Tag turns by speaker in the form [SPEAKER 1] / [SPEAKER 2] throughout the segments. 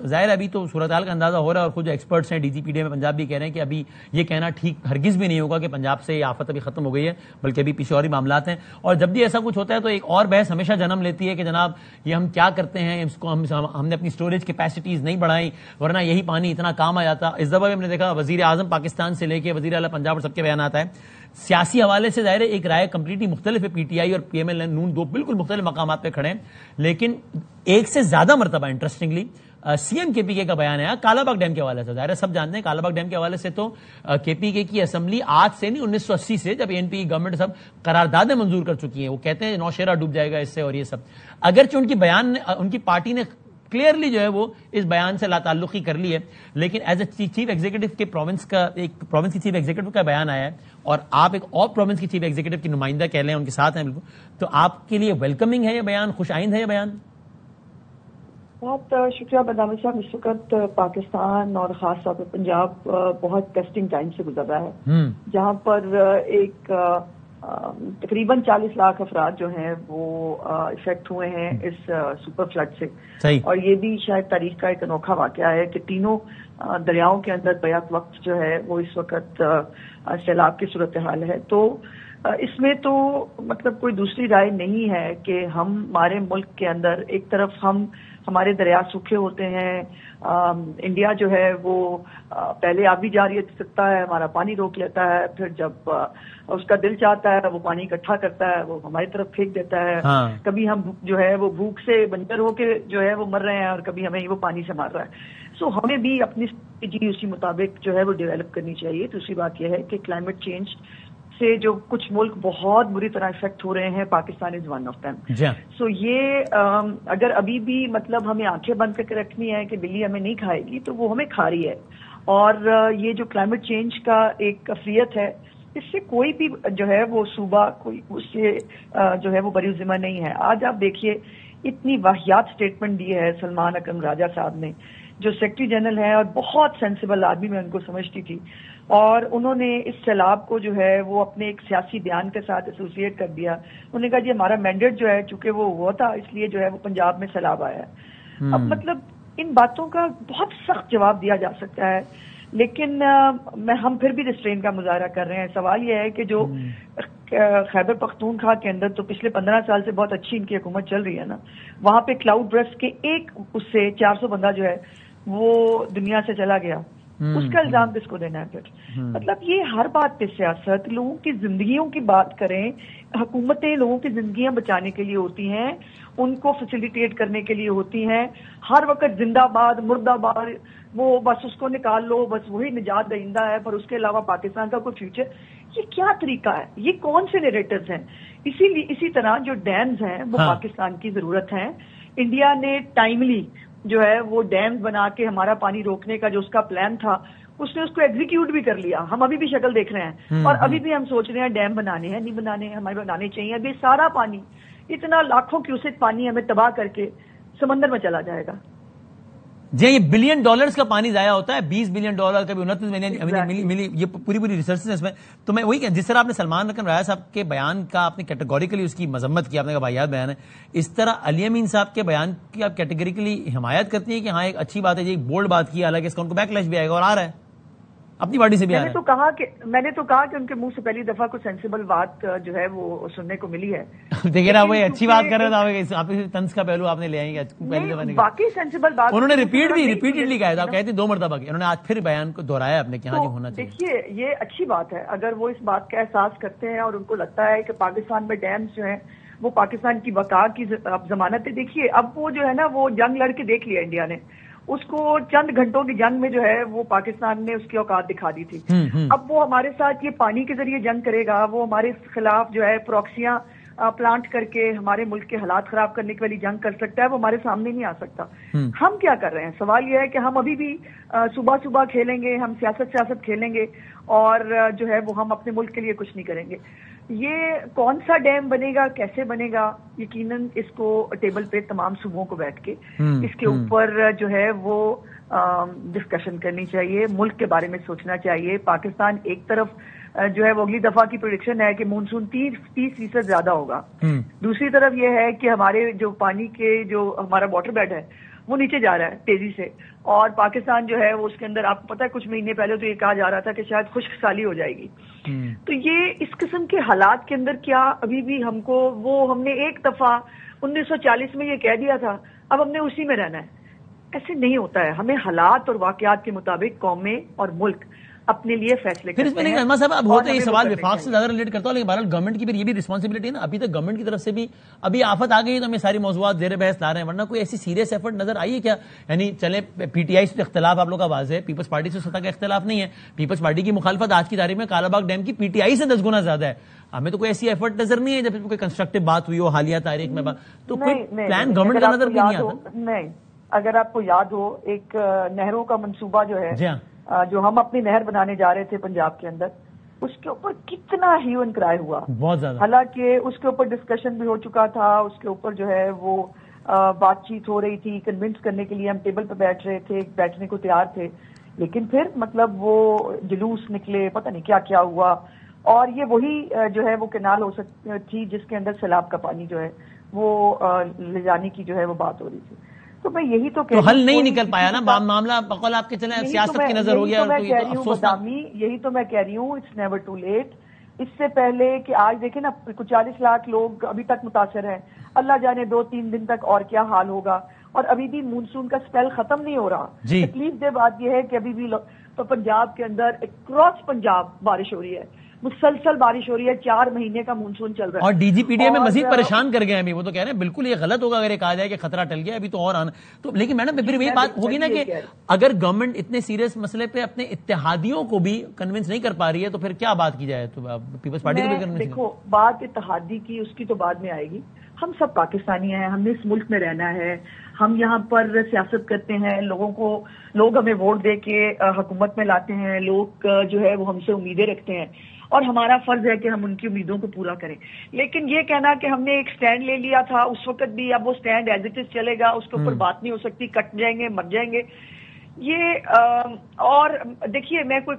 [SPEAKER 1] ظاہر ابھی تو صورتحال کا اندازہ ہو رہا ہے، اور خود جو ایکسپرٹس ہیں DGPDA میں پنجاب بھی کہہ رہے ہیں کہ ابھی یہ کہنا ٹھیک ہرگز بھی نہیں ہوگا کہ پنجاب سے یہ آفت ابھی ختم ہو گئی ہے، بلکہ ابھی پیچھے اور ہی معاملات ہیں. اور جب بھی ایسا کچھ ہوتا ہے تو ایک اور بحث ہمیشہ جنم لیتی ہے کہ جناب یہ ہم کیا کرتے ہیں، اس کو ہم نے اپنی اسٹوریج کیپیسٹیز نہیں بڑھائیں، ورنہ یہی پانی اتنا کام آ جاتا. اس دفعہ بھی ہم نے دیکھا وزیر اعظم پاکستان سے لے کے وزیر اعلیٰ پنجاب اور سب کے بیانات آئے. سیاسی حوالے سے ظاہر ہے ایک رائے کمپلیٹلی مختلف ہے، PTI اور PML نون دو بالکل مختلف مقامات پہ کھڑے ہیں، لیکن ایک سے زیادہ مرتبہ انٹرسٹنگلی CM KPK کا بیان ہے کالا باغ ڈیم کے حوالے سے. ظاہر ہے سب جانتے ہیں کالا باغ ڈیم کے حوالے سے تو KPK کی اسمبلی آج سے نہیں 1980 سے جب ANP کی گورنمنٹ سب قراردادیں منظور کر چکی ہیں، وہ کہتے ہیں نوشیرہ ڈوب جائے گا اس سے اور یہ سب. اگرچہ ان کی پارٹی نے کلیئرلی جو ہے وہ اس بیان سے لا تعلقی کر لی ہے، لیکن ایز اے چیف ایگزیکٹو کے پروونس کی چیف ایگزیکٹو کا بیان آیا ہے، اور آپ ایک اور پروونس کی چیف ایگزیکٹو کی نمائندہ کہہ لیں ان کے ساتھ ہیں بالکل، تو آپ کے لیے ویلکمنگ ہے یہ بیان، خوش آئند ہے یہ بیان؟
[SPEAKER 2] بہت شکریہ بدامل صاحب. اس وقت پاکستان اور خاص طور پر پنجاب بہت ٹیسٹنگ ٹائم سے گزر رہا ہے، جہاں پر ایک تقریباً 40 لاکھ افراد جو ہیں وہ افیکٹ ہوئے ہیں اس سپر فلڈ سے. اور یہ بھی شاید تاریخ کا ایک انوکھا واقعہ ہے کہ تینوں دریاؤں کے اندر بیک وقت جو ہے وہ اس وقت سیلاب کی صورتحال ہے. تو اس میں تو مطلب کوئی دوسری رائے نہیں ہے کہ ہمارے ملک کے اندر ایک طرف ہمارے دریا سوکھے ہوتے ہیں، انڈیا جو ہے وہ پہلے آبی جاریت سکتا ہے، ہمارا پانی روک لیتا ہے، پھر جب اس کا دل چاہتا ہے وہ پانی اکٹھا کرتا ہے، وہ ہماری طرف پھینک دیتا ہے. کبھی ہم جو ہے وہ بھوک سے بنجر ہو کے جو ہے وہ مر رہے ہیں، اور کبھی ہمیں وہ پانی سے مار رہا ہے. سو ہمیں بھی اپنی اسٹریٹجی اسی مطابق جو ہے وہ ڈیولپ کرنی چاہیے. دوسری بات یہ ہے کہ کلائمیٹ چینج سے جو کچھ ملک بہت بری طرح افیکٹ ہو رہے ہیں، Pakistan is one of them. So یہ اگر ابھی بھی مطلب ہمیں آنکھیں بند کر کے رکھنی ہے کہ بلی ہمیں نہیں کھائے گی، تو وہ ہمیں کھا رہی ہے. اور یہ جو کلائمیٹ چینج کا ایک کفریت ہے، اس سے کوئی بھی جو ہے وہ صوبہ کوئی اس سے جو ہے وہ بری ذمہ نہیں ہے. آج آپ دیکھیے اتنی واحیات اسٹیٹمنٹ دی ہے سلمان اکرم راجہ صاحب نے، جو سیکرٹری جنرل ہیں اور بہت سینسیبل آدمی میں ان کو سمجھتی تھی، اور انہوں نے اس سیلاب کو جو ہے وہ اپنے ایک سیاسی بیان کے ساتھ ایسوسیٹ کر دیا. انہوں نے کہا جی ہمارا مینڈیٹ جو ہے چونکہ وہ ہوا تھا اس لیے جو ہے وہ پنجاب میں سیلاب آیا ہے. اب مطلب ان باتوں کا بہت سخت جواب دیا جا سکتا ہے، لیکن ہم پھر بھی ریسٹرین کا مظاہرہ کر رہے ہیں. سوال یہ ہے کہ جو خیبر پختونخوا کے اندر تو پچھلے 15 سال سے بہت اچھی ان کی حکومت چل رہی ہے نا، وہاں پہ کلاؤڈ برسٹ کے ایک اس سے 400 بندہ جو ہے وہ دنیا سے چلا گیا. اس کا الزام کس کو دینا ہے پھر؟ مطلب یہ ہر بات پہ سیاست، لوگوں کی زندگیوں کی بات کریں. حکومتیں لوگوں کی زندگیاں بچانے کے لیے ہوتی ہیں، ان کو فیسیلیٹیٹ کرنے کے لیے ہوتی ہیں. ہر وقت زندہ باد مرد آباد، وہ بس اس کو نکال لو، بس وہی نجات دہندہ ہے، پر اس کے علاوہ پاکستان کا کوئی فیوچر. یہ کیا طریقہ ہے؟ یہ کون سے نیریٹرز ہیں؟ اسی طرح جو ڈیمز ہیں وہ پاکستان کی ضرورت ہیں. انڈیا نے ٹائملی جو ہے وہ ڈیم بنا کے ہمارا پانی روکنے کا جو اس کا پلان تھا، اس نے اس کو ایگزیکیوٹ بھی کر لیا. ہم ابھی بھی شکل دیکھ رہے ہیں، اور ابھی بھی ہم سوچ رہے ہیں ڈیم بنانے ہیں نہیں بنانے ہیں، ہمیں بنانے چاہیے. ابھی سارا پانی، اتنا لاکھوں کیوسک پانی ہمیں تباہ کر کے سمندر میں چلا جائے گا.
[SPEAKER 1] جی یہ $1 بلین کا پانی ضائع ہوتا ہے، $20 بلین کبھی 29 بلین ملی، یہ پوری ریسرچ ہے اس میں. تو میں وہی کہ جس طرح آپ نے سلمان اکرم راجہ صاحب کے بیان کا آپ نے کیٹیگوریکلی اس کی مذمت کی، آپ نے کہا بھائیات بیان ہے، اس طرح علی امین صاحب کے بیان کی آپ کیٹیگوریکلی حمایت کرتی ہیں کہ ہاں ایک اچھی بات ہے، یہ بولڈ بات کی، حالانکہ اس کا ان کو بیک لیش بھی آئے گا اور آ رہا ہے اپنی پارٹی سے بھی. میں
[SPEAKER 2] نے تو کہا کہ ان کے منہ سے پہلی دفعہ کوئی سینسیبل بات جو ہے وہ سننے کو ملی ہے.
[SPEAKER 1] دیکھیں نا وہ اچھی بات کر رہے تھے، آپ طنز کا پہلو آپ نے لے آئیں گے پہلی دفعہ.
[SPEAKER 2] باقی سینسیبل بات
[SPEAKER 1] انہوں نے ریپیٹڈلی کہا تھا، آپ کہتے ہیں 2 مرتبہ کی، انہوں نے آج پھر بیان کو دہرایا اپنے کہ ہاں جی ہونا چاہیے.
[SPEAKER 2] دیکھیے یہ اچھی بات ہے اگر وہ اس بات کا احساس کرتے ہیں اور ان کو لگتا ہے کہ پاکستان میں ڈیمز جو ہیں وہ پاکستان کی بقا کی ضمانت ہے. دیکھیے اب وہ جو ہے نا وہ جنگ لڑ کے دیکھ لیا انڈیا نے، اس کو چند گھنٹوں کی جنگ میں جو ہے وہ پاکستان نے اس کی اوقات دکھا دی تھی. اب وہ ہمارے ساتھ یہ پانی کے ذریعے جنگ کرے گا، وہ ہمارے خلاف جو ہے پروکسیاں پلانٹ کر کے ہمارے ملک کے حالات خراب کرنے کے لیے جنگ کر سکتا ہے، وہ ہمارے سامنے نہیں آ سکتا. ہم کیا کر رہے ہیں؟ سوال یہ ہے کہ ہم ابھی بھی صبح کھیلیں گے، ہم سیاست کھیلیں گے، اور جو ہے وہ ہم اپنے ملک کے لیے کچھ نہیں کریں گے. یہ کون سا ڈیم بنے گا، کیسے بنے گا، یقیناً اس کو ٹیبل پہ تمام صوبوں کو بیٹھ کے اس کے اوپر جو ہے وہ ڈسکشن کرنی چاہیے، ملک کے بارے میں سوچنا چاہیے. پاکستان ایک طرف جو ہے وہ اگلی دفعہ کی پریڈکشن ہے کہ مونسون 30% زیادہ ہوگا. دوسری طرف یہ ہے کہ ہمارے جو پانی کے جو ہمارا واٹر بیڈ ہے وہ نیچے جا رہا ہے تیزی سے. اور پاکستان جو ہے وہ اس کے اندر آپ کو پتا ہے کچھ مہینے پہلے تو یہ کہا جا رہا تھا کہ شاید خشک سالی ہو جائے گی. تو یہ اس قسم کے حالات کے اندر کیا ابھی بھی ہم کو ہم نے ایک دفعہ 1940 میں یہ کہہ دیا تھا, اب ہم نے اسی میں رہنا ہے. ایسے نہیں ہوتا ہے. ہمیں حالات اور واقعات کے مطابق قومیں اور ملک اپنے لیے فیصلے
[SPEAKER 1] پھر اس میں نہیں احمد صاحب اب ہوتا ہے یہ سوال وفاق سے زیادہ ریلیٹ کرتا ہوں, لیکن بہرحال گورنمنٹ کی پھر یہ بھی رسپانسبلٹی ہے نا. ابھی تک گورنمنٹ کی طرف سے بھی ابھی آفت آ گئی تو ہمیں ساری موضوعات زیر بحث لا رہے ہیں, ورنہ کوئی ایسی سیریس ایفرٹ نظر آئی ہے کیا؟ یعنی چلے پی ٹی آئی سے اختلاف آپ لوگ کا واضح ہے, پیپلز پارٹی سے سطح کا اختلاف نہیں ہے. پیپلز پارٹی کی مخالفت آج کی تاریخ میں کالا باغ ڈیم کی پی ٹی آئی سے 10 گنا زیادہ ہے. ہمیں تو کوئی ایسی ایفرٹ نظر نہیں ہے جب کوئی کنسٹرکٹیو بات ہوئی ہو حالیہ تاریخ میں, تو کوئی پلان گورنمنٹ کا نظر نہیں آتا.
[SPEAKER 2] نہیں, اگر آپ کو یاد ہو ایک نہروں کا منصوبہ جو ہے جو ہم اپنی نہر بنانے جا رہے تھے پنجاب کے اندر, اس کے اوپر کتنا ہیو اینڈ کرائے ہوا,
[SPEAKER 1] بہت زیادہ.
[SPEAKER 2] حالانکہ اس کے اوپر ڈسکشن بھی ہو چکا تھا, اس کے اوپر جو ہے وہ بات چیت ہو رہی تھی, کنونس کرنے کے لیے ہم ٹیبل پہ بیٹھ رہے تھے, بیٹھنے کو تیار تھے, لیکن پھر مطلب وہ جلوس نکلے, پتہ نہیں کیا کیا ہوا. اور یہ وہی جو ہے وہ کینال ہو سکتی تھی جس کے اندر سیلاب کا پانی جو ہے وہ لے جانے کی جو ہے وہ بات ہو رہی تھی. تو میں یہی تو
[SPEAKER 1] حل نہیں نکل پایا نا معاملہ, بقول آپ کے چلیں سیاست کی نظر ہو گیا.
[SPEAKER 2] یہی تو میں کہہ رہی ہوں, اٹس نیور ٹو لیٹ. اس سے پہلے کہ آج دیکھیں نا 40 لاکھ لوگ ابھی تک متاثر ہیں, اللہ جانے 2-3 دن تک اور کیا حال ہوگا. اور ابھی بھی مونسون کا سپیل ختم نہیں ہو رہا. تکلیف دہ بات یہ ہے کہ ابھی بھی تو پنجاب کے اندر کراس پنجاب بارش ہو رہی ہے, مسلسل بارش ہو رہی ہے, 4 مہینے کا مونسون چل رہا ہے.
[SPEAKER 1] اور D G P D A میں مزید پریشان کر گئے ہیں. وہ تو کہہ رہے ہیں بالکل یہ غلط ہوگا اگر یہ کہا جائے کہ خطرہ ٹل گیا, ابھی تو اور آنا. تو لیکن میڈم پھر وہی بات ہوگی نا کہ اگر گورنمنٹ اتنے سیریس مسئلے پہ اپنے اتحادیوں کو بھی کنونس نہیں کر پا رہی ہے تو پھر کیا بات کی جائے؟ تو پیپلز پارٹی کو بھی کنونس.
[SPEAKER 2] دیکھو بات اتحادی کی اس کی تو بعد میں آئے گی. ہم سب پاکستانی ہیں, ہم نے اس ملک میں رہنا ہے, ہم یہاں پر سیاست کرتے ہیں, لوگ ہمیں ووٹ دے کے حکومت میں لاتے ہیں, لوگ جو ہے وہ ہم سے امیدیں رکھتے ہیں اور ہمارا فرض ہے کہ ہم ان کی امیدوں کو پورا کریں. لیکن یہ کہنا کہ ہم نے ایک سٹینڈ لے لیا تھا اس وقت بھی, اب وہ سٹینڈ ایز اٹ از چلے گا, اس کے اوپر بات نہیں ہو سکتی, کٹ جائیں گے, مر جائیں گے, یہ اور دیکھیے میں کوئی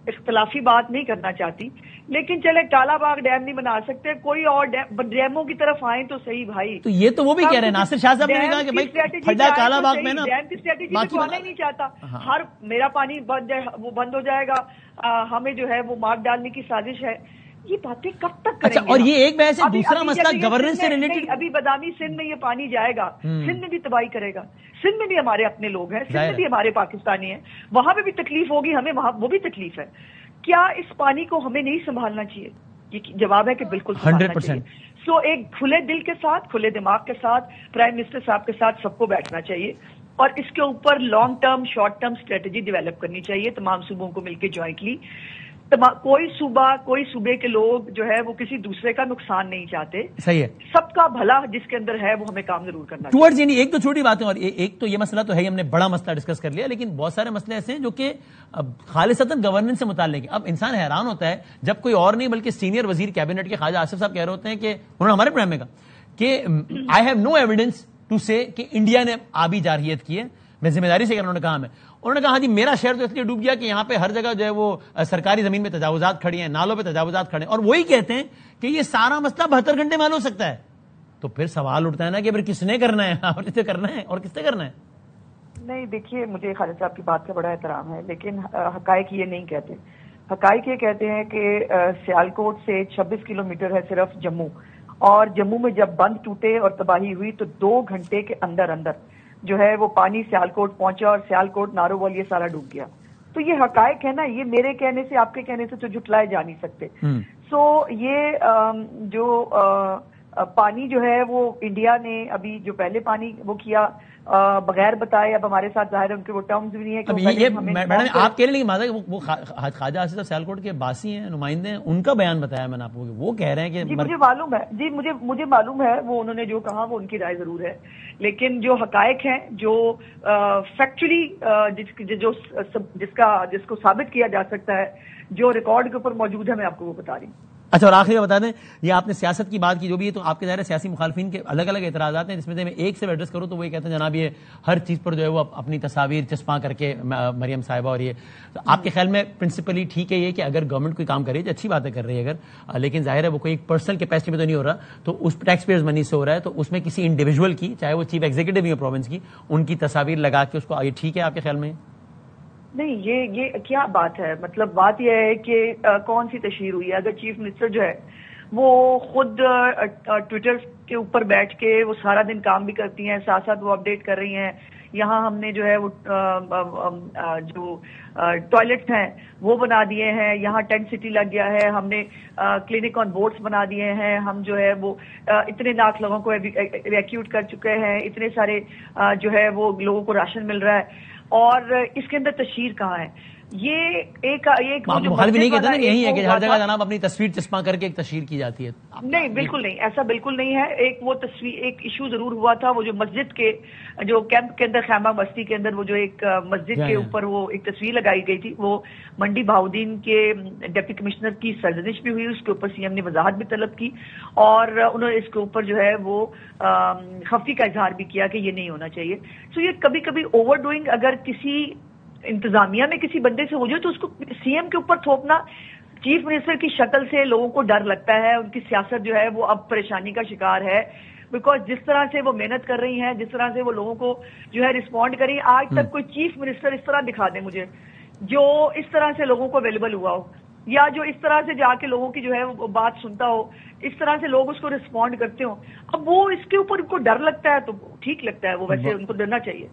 [SPEAKER 2] اختلافی بات نہیں کرنا چاہتی, لیکن چلے کالا باغ ڈیم نہیں بنا سکتے, کوئی اور ڈیموں کی طرف آئیں تو صحیھ بھائی.
[SPEAKER 1] تو یہ تو وہ بھی کہہ رہے ہیں, ناصر شاہ صاحب نے کہا کہ بھائی پھڈا کالا باغ میں نا
[SPEAKER 2] ڈیم کی اسٹریٹجی کو آنا ہی نہیں چاہتا. ہر میرا پانی وہ بند ہو جائے گا, ہمیں جو ہے وہ مار ڈالنے کی سازش ہے. یہ باتیں کب تک کریں گے؟
[SPEAKER 1] اور یہ ایک بحث ہے, دوسرا مسئلہ گورننس سے ریلیٹڈ.
[SPEAKER 2] ابھی بدامی سندھ میں یہ پانی جائے گا, سندھ میں بھی تباہی کرے گا. سندھ میں بھی ہمارے اپنے لوگ ہیں, سندھ میں بھی ہمارے پاکستانی ہیں, وہاں پہ بھی تکلیف ہوگی ہمیں, وہاں وہ بھی تکلیف ہے. کیا اس پانی کو ہمیں نہیں سنبھالنا چاہیے؟ یہ جواب ہے کہ بالکل
[SPEAKER 1] 100%.
[SPEAKER 2] سو ایک کھلے دل کے ساتھ, کھلے دماغ کے ساتھ پرائم منسٹر صاحب کے ساتھ سب کو بیٹھنا چاہیے اور اس کے اوپر long term short term strategy develop کرنی چاہیے تمام صوبوں کو مل کے جوائنٹلی. کوئی صوبے کے لوگ جو ہے وہ کسی دوسرے کا نقصان نہیں چاہتے.
[SPEAKER 1] صحیح ہے,
[SPEAKER 2] سب کا بھلا جس کے اندر ہے وہ ہمیں کام ضرور کرنا
[SPEAKER 1] ٹورڈز. یعنی ایک تو چھوٹی باتیں, اور ایک تو یہ مسئلہ تو ہے ہم نے بڑا مسئلہ ڈسکس کر لیا, لیکن بہت سارے مسئلے ایسے ہیں جو کہ خالصتاً گورننس سے متعلق. اب انسان حیران ہوتا ہے جب کوئی اور نہیں بلکہ سینئر وزیر کیبنٹ کے خواجہ آصف صاحب کہہ رہے ہوتے ہیں کہ انہوں نے ہمارے پروگرام میں کہا کہ I have no evidence to say کہ انڈیا نے آبی جارحیت کی ہے. میں ذمہ داری سے انہوں نے کہا ہاں جی میرا شہر تو اس لیے ڈوب گیا کہ یہاں پہ ہر جگہ جو ہے وہ سرکاری زمین میں تجاوزات کھڑی ہیں, نالوں پہ تجاوزات کھڑے ہیں, اور وہی کہتے ہیں کہ یہ سارا مسئلہ 72 گھنٹے میں حل ہو سکتا ہے. تو پھر سوال اٹھتا ہے نا کہ پھر کس نے کرنا ہے اور کس سے کرنا ہے اور کس سے کرنا ہے.
[SPEAKER 2] نہیں دیکھیے مجھے خالد صاحب کی بات کا بڑا احترام ہے, لیکن حقائق یہ نہیں کہتے. حقائق یہ کہتے ہیں کہ سیالکوٹ سے 26 کلومیٹر ہے صرف جموں, اور جموں میں جب بند ٹوٹے اور تباہی ہوئی تو 2 گھنٹے کے اندر جو ہے وہ پانی سیالکوٹ پہنچا اور سیالکوٹ ناروول یہ سارا ڈوب گیا. تو یہ حقائق ہے نا, یہ میرے کہنے سے آپ کے کہنے سے تو جھٹلائے جا نہیں سکتے. سو یہ جو پانی جو ہے وہ انڈیا نے ابھی جو پہلے پانی وہ کیا بغیر بتائے, اب ہمارے ساتھ ظاہر ہے ان کے وہ ٹرمز بھی نہیں ہے کہ
[SPEAKER 1] میڈم آپ کہہ رہے ہیں وہ خواجہ آصف صاحب سیالکوٹ کے باسی ہیں, نمائندے ہیں, ان کا بیان بتایا میں نے آپ کو, وہ کہہ رہے ہیں کہ
[SPEAKER 2] مجھے معلوم ہے, مجھے معلوم ہے وہ انہوں نے جو کہا وہ ان کی رائے ضرور ہے, لیکن جو حقائق ہیں جو فیکچولی جس کو ثابت کیا جا سکتا ہے, جو ریکارڈ کے اوپر موجود ہے, میں آپ کو وہ بتا رہی ہوں.
[SPEAKER 1] اچھا، اور آخری میں بتا دیں، یہ آپ نے سیاست کی بات کی جو بھی ہے، تو آپ کے ظاہر سیاسی مخالفین کے الگ الگ اعتراضات ہیں، جس میں سے میں ایک سے ایڈریس کروں تو وہ یہ کہتے ہیں جناب یہ ہر چیز پر جو ہے وہ اپنی تصاویر چسپاں کر کے، مریم صاحبہ، اور یہ آپ کے خیال میں پرنسپلی ٹھیک ہے یہ کہ اگر گورنمنٹ کوئی کام کرے، اچھی باتیں کر رہی ہے اگر، لیکن ظاہر ہے وہ کوئی پرسنل کیپیسٹی میں تو نہیں ہو رہا، تو اس ٹیکس پیئرز منی سے ہو رہا ہے، تو اس میں کسی انڈیویجول کی، چاہے وہ چیف ایگزیکٹو ہی پروونس کی، ان کی تصاویر لگا کے اس کو، یہ ٹھیک ہے آپ کے خیال میں؟
[SPEAKER 2] نہیں، یہ کیا بات ہے؟ مطلب بات یہ ہے کہ کون سی تشہیر ہوئی ہے؟ اگر چیف منسٹر جو ہے وہ خود ٹویٹر کے اوپر بیٹھ کے وہ سارا دن کام بھی کرتی ہیں، ساتھ ساتھ وہ اپڈیٹ کر رہی ہیں، یہاں ہم نے جو ہے وہ جو ٹوائلٹس ہیں وہ بنا دیے ہیں، یہاں ٹینٹ سٹی لگ گیا ہے، ہم نے کلینک آن بورڈز بنا دیے ہیں، ہم جو ہے وہ اتنے لاکھ لوگوں کو ایویکیوٹ کر چکے ہیں، اتنے سارے جو ہے وہ لوگوں کو راشن مل رہا ہے، اور اس کے اندر تشہیر کہاں ہے؟ یہ ایک
[SPEAKER 1] مخالف نہیں کہتے نا کہ یہی ہے کہ ہر جگہ جناب اپنی تصویر چسپاں کر کے ایک تشہیر کی جاتی ہے؟
[SPEAKER 2] نہیں، بالکل نہیں، ایسا بالکل نہیں ہے۔ ایک وہ تصویر، ایک ایشو ضرور ہوا تھا، وہ جو مسجد کے جو کیمپ کے اندر، خیمہ بستی کے اندر، وہ جو ایک مسجد کے اوپر وہ ایک تصویر لگائی گئی تھی، وہ منڈی بہاؤدین کے ڈپٹی کمشنر کی سرزنش بھی ہوئی، اس کے اوپر سی ایم نے وضاحت بھی طلب کی، اور انہوں نے اس کے اوپر جو ہے وہ خفتی کا اظہار بھی کیا کہ یہ نہیں ہونا چاہیے۔ سو یہ کبھی کبھی اوور ڈوئنگ اگر کسی انتظامیہ میں کسی بندے سے ہو جائے تو اس کو سی ایم کے اوپر تھوپنا، چیف منسٹر کی شکل سے لوگوں کو ڈر لگتا ہے، ان کی سیاست جو ہے وہ اب پریشانی کا شکار ہے، بیکاز جس طرح سے وہ محنت کر رہی ہیں، جس طرح سے وہ لوگوں کو جو ہے رسپونڈ کر رہی ہیں، آج تک کوئی چیف منسٹر اس طرح دکھا دے مجھے جو اس طرح سے لوگوں کو اویلیبل ہوا ہو، یا جو اس طرح سے جا کے لوگوں کی جو ہے وہ بات سنتا ہو، اس طرح سے لوگ اس کو رسپونڈ کرتے ہوں۔ اب وہ اس کے اوپر ان کو ڈر لگتا ہے تو ٹھیک لگتا ہے، وہ ویسے ان کو ڈرنا چاہیے۔